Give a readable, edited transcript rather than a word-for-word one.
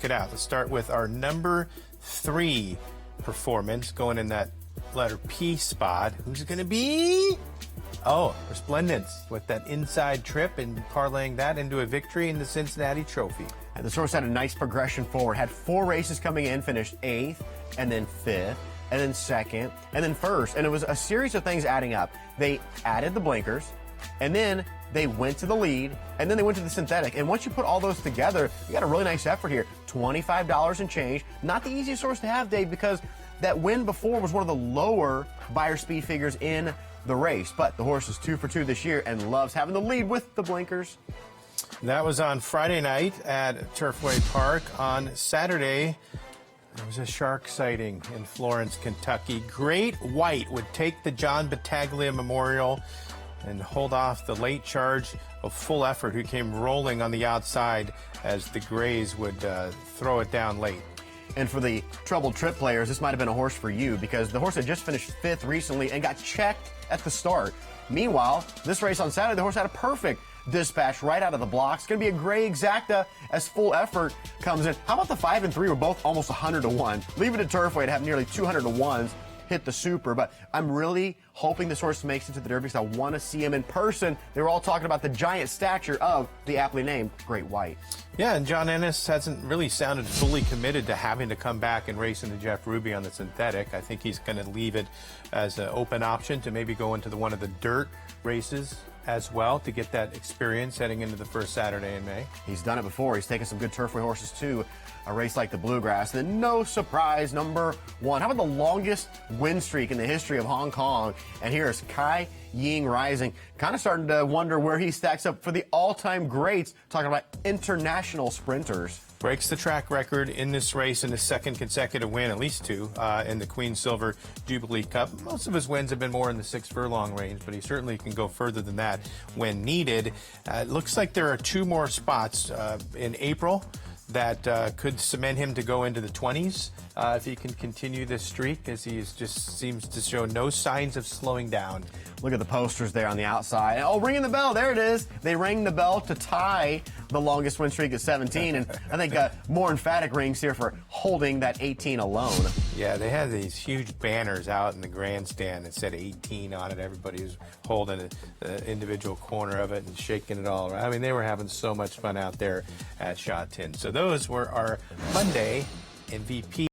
check it out. Let's start with our number 3 performance, going in that letter P spot. Who's it going to be? Oh, Resplendence with that inside trip and parlaying that into a victory in the Cincinnati Trophy. And the horse had a nice progression forward. Had 4 races coming in, finished 8th, and then 5th, and then 2nd, and then 1st. And it was a series of things adding up. They added the blinkers, and then they went to the lead, and then they went to the synthetic. And once you put all those together, you got a really nice effort here. $25 and change. Not the easiest horse to have, Dave, because that win before was one of the lower buyer speed figures in the race. But the horse is 2 for 2 this year and loves having the lead with the blinkers. That was on Friday night at Turfway Park. On Saturday, there was a shark sighting in Florence, Kentucky. Great White would take the John Battaglia Memorial and hold off the late charge of Full Effort, who came rolling on the outside as the Grays would throw it down late. And for the troubled trip players, this might have been a horse for you because the horse had just finished 5th recently and got checked at the start. Meanwhile, this race on Saturday, the horse had a perfect dispatch right out of the blocks. It's going to be a gray exacta as Full Effort comes in. How about the 5 and 3 were both almost 100 to 1? Leave it at Turfway to have nearly 200 to 1s hit the super, but I'm really hoping this horse makes it to the Derby because I want to see him in person. They were all talking about the giant stature of the aptly named Great White. Yeah, and John Ennis hasn't really sounded fully committed to having to come back and race into Jeff Ruby on the synthetic. I think he's going to leave it as an open option to maybe go into one of the dirt races as well to get that experience heading into the first Saturday in May. He's done it before. He's taken some good Turfway horses too. A race like the Bluegrass. And then no surprise, number 1. How about the longest win streak in the history of Hong Kong? And here's Kai Ying Rising. Kind of starting to wonder where he stacks up for the all-time greats. Talking about international sprinters. Breaks the track record in this race in his 2nd consecutive win, at least 2, in the Queen Silver Jubilee Cup. Most of his wins have been more in the 6 furlong range, but he certainly can go further than that when needed. It looks like there are 2 more spots in April that could cement him to go into the 20s if he can continue this streak, as he just seems to show no signs of slowing down. Look at the posters there on the outside. Oh, ringing the bell. There it is. They rang the bell to tie the longest win streak at 17, and I think more emphatic rings here for holding that 18 alone. Yeah, they had these huge banners out in the grandstand that said 18 on it. Everybody was holding the individual corner of it and shaking it all around. I mean, they were having so much fun out there at Sha Tin. So those were our Monday MVP.